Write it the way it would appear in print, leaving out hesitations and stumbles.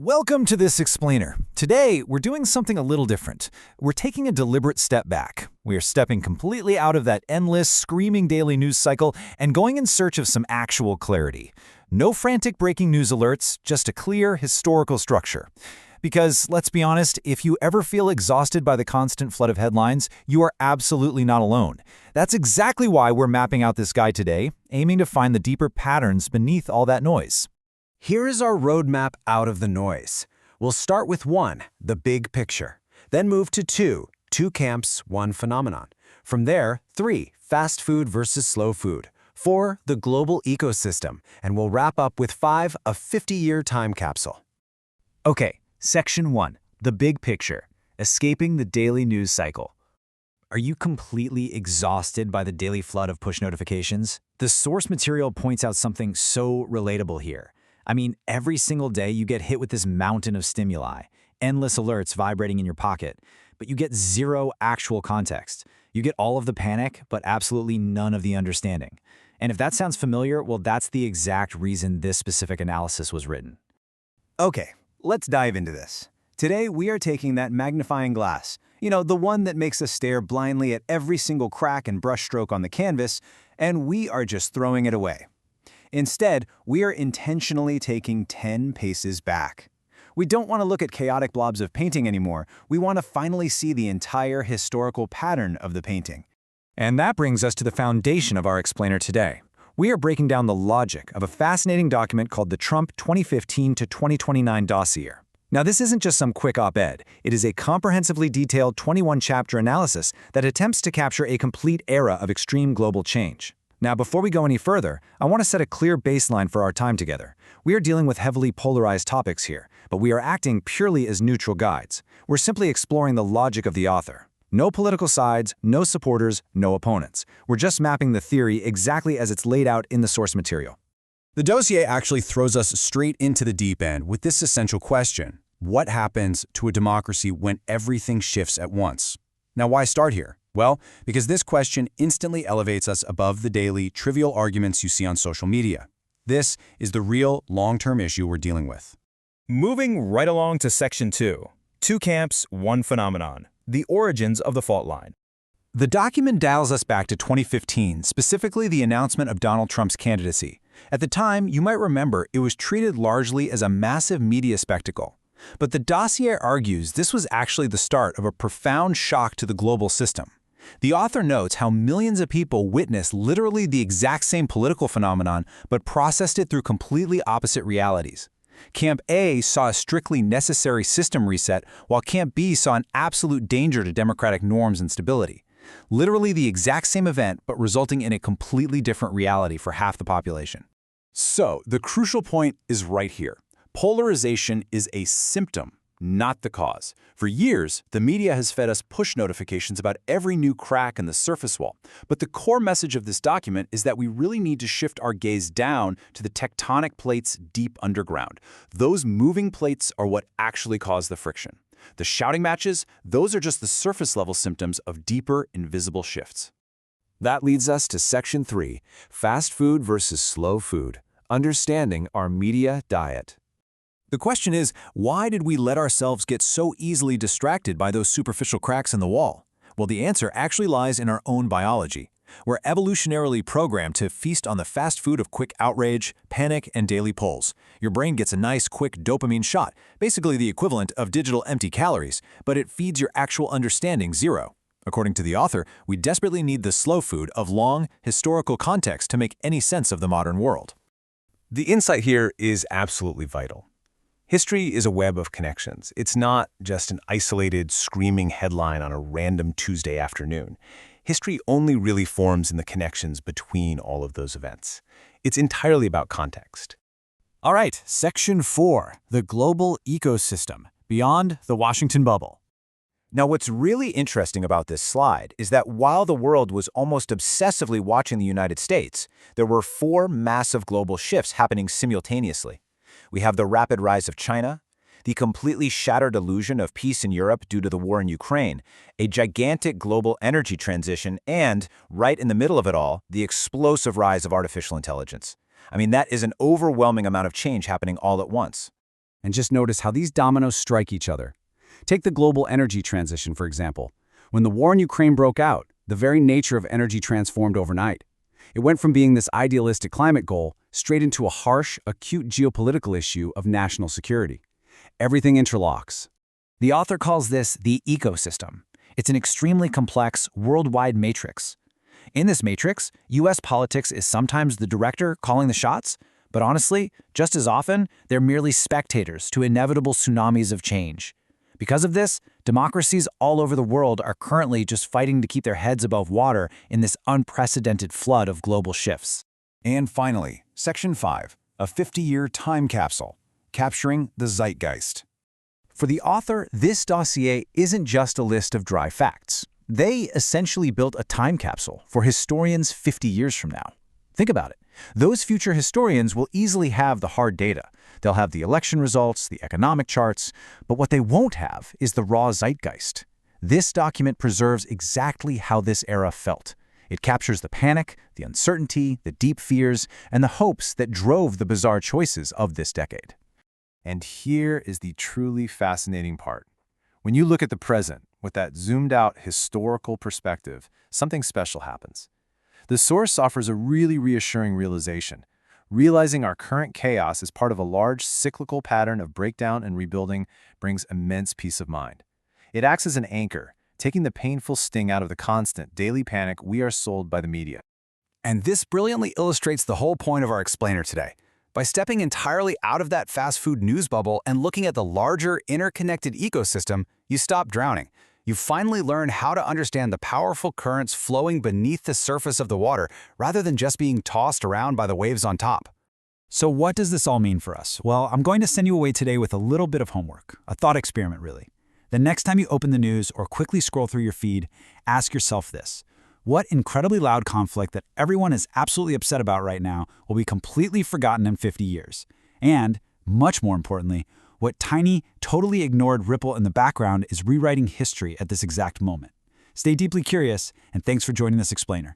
Welcome to this explainer. Today, we're doing something a little different. We're taking a deliberate step back. We are stepping completely out of that endless, screaming daily news cycle and going in search of some actual clarity. No frantic breaking news alerts, just a clear, historical structure. Because, let's be honest, if you ever feel exhausted by the constant flood of headlines, you are absolutely not alone. That's exactly why we're mapping out this guide today, aiming to find the deeper patterns beneath all that noise. Here is our roadmap out of the noise. We'll start with 1, the big picture. Then move to 2, 2 camps, 1 phenomenon. From there, 3, fast food versus slow food. 4, the global ecosystem. And we'll wrap up with 5, a 50-year time capsule. Okay, Section 1, the big picture, escaping the daily news cycle. Are you completely exhausted by the daily flood of push notifications? The source material points out something so relatable here. I mean, every single day you get hit with this mountain of stimuli, endless alerts vibrating in your pocket, but you get zero actual context. You get all of the panic, but absolutely none of the understanding. And if that sounds familiar, well, that's the exact reason this specific analysis was written. Okay, let's dive into this. Today, we are taking that magnifying glass, the one that makes us stare blindly at every single crack and brushstroke on the canvas, and we are just throwing it away. Instead, we are intentionally taking 10 paces back. We don't want to look at chaotic blobs of painting anymore. We want to finally see the entire historical pattern of the painting. And that brings us to the foundation of our explainer today. We are breaking down the logic of a fascinating document called the Trump 2015 to 2029 dossier. Now, this isn't just some quick op-ed. It is a comprehensively detailed 21-chapter analysis that attempts to capture a complete era of extreme global change. Now, before we go any further, I want to set a clear baseline for our time together. We are dealing with heavily polarized topics here, but we are acting purely as neutral guides. We're simply exploring the logic of the author. No political sides, no supporters, no opponents. We're just mapping the theory exactly as it's laid out in the source material. The dossier actually throws us straight into the deep end with this essential question. What happens to a democracy when everything shifts at once? Now, why start here? Well, because this question instantly elevates us above the daily, trivial arguments you see on social media. This is the real, long-term issue we're dealing with. Moving right along to Section 2, 2 camps, 1 phenomenon, the origins of the fault line. The document dials us back to 2015, specifically the announcement of Donald Trump's candidacy. At the time, you might remember it was treated largely as a massive media spectacle. But the dossier argues this was actually the start of a profound shock to the global system. The author notes how millions of people witnessed literally the exact same political phenomenon, but processed it through completely opposite realities. Camp A saw a strictly necessary system reset, while Camp B saw an absolute danger to democratic norms and stability. Literally the exact same event, but resulting in a completely different reality for half the population. So, the crucial point is right here. Polarization is a symptom, not the cause. For years, the media has fed us push notifications about every new crack in the surface wall. But the core message of this document is that we really need to shift our gaze down to the tectonic plates deep underground. Those moving plates are what actually cause the friction. The shouting matches, those are just the surface-level symptoms of deeper, invisible shifts. That leads us to Section 3, fast food versus slow food, understanding our media diet. The question is, why did we let ourselves get so easily distracted by those superficial cracks in the wall? Well, the answer actually lies in our own biology. We're evolutionarily programmed to feast on the fast food of quick outrage, panic, and daily pulls. Your brain gets a nice, quick dopamine shot, basically the equivalent of digital empty calories, but it feeds your actual understanding zero. According to the author, we desperately need the slow food of long, historical context to make any sense of the modern world. The insight here is absolutely vital. History is a web of connections. It's not just an isolated, screaming headline on a random Tuesday afternoon. History only really forms in the connections between all of those events. It's entirely about context. All right, Section 4, the global ecosystem, beyond the Washington bubble. Now, what's really interesting about this slide is that while the world was almost obsessively watching the United States, there were 4 massive global shifts happening simultaneously. We have the rapid rise of China, the completely shattered illusion of peace in Europe due to the war in Ukraine, a gigantic global energy transition, and, right in the middle of it all, the explosive rise of artificial intelligence. I mean, that is an overwhelming amount of change happening all at once. And just notice how these dominoes strike each other. Take the global energy transition, for example. When the war in Ukraine broke out, the very nature of energy transformed overnight. It went from being this idealistic climate goal straight into a harsh, acute geopolitical issue of national security. Everything interlocks. The author calls this the ecosystem. It's an extremely complex, worldwide matrix. In this matrix, U.S. politics is sometimes the director calling the shots, but honestly, just as often, they're merely spectators to inevitable tsunamis of change. Because of this, democracies all over the world are currently just fighting to keep their heads above water in this unprecedented flood of global shifts. And finally, Section 5, a 50-year time capsule, capturing the zeitgeist. For the author, this dossier isn't just a list of dry facts. They essentially built a time capsule for historians 50 years from now. Think about it. Those future historians will easily have the hard data. They'll have the election results, the economic charts, but what they won't have is the raw zeitgeist. This document preserves exactly how this era felt. It captures the panic, the uncertainty, the deep fears, and the hopes that drove the bizarre choices of this decade. And here is the truly fascinating part. When you look at the present with that zoomed-out historical perspective, something special happens. The source offers a really reassuring realization. Realizing our current chaos is part of a large cyclical pattern of breakdown and rebuilding brings immense peace of mind. It acts as an anchor, taking the painful sting out of the constant daily panic we are sold by the media. And this brilliantly illustrates the whole point of our explainer today. By stepping entirely out of that fast food news bubble and looking at the larger, interconnected ecosystem, you stop drowning. You finally learn how to understand the powerful currents flowing beneath the surface of the water rather than just being tossed around by the waves on top. So what does this all mean for us? Well, I'm going to send you away today with a little bit of homework, a thought experiment really. The next time you open the news or quickly scroll through your feed, ask yourself this. What incredibly loud conflict that everyone is absolutely upset about right now will be completely forgotten in 50 years? And, much more importantly, what tiny, totally ignored ripple in the background is rewriting history at this exact moment? Stay deeply curious, and thanks for joining this explainer.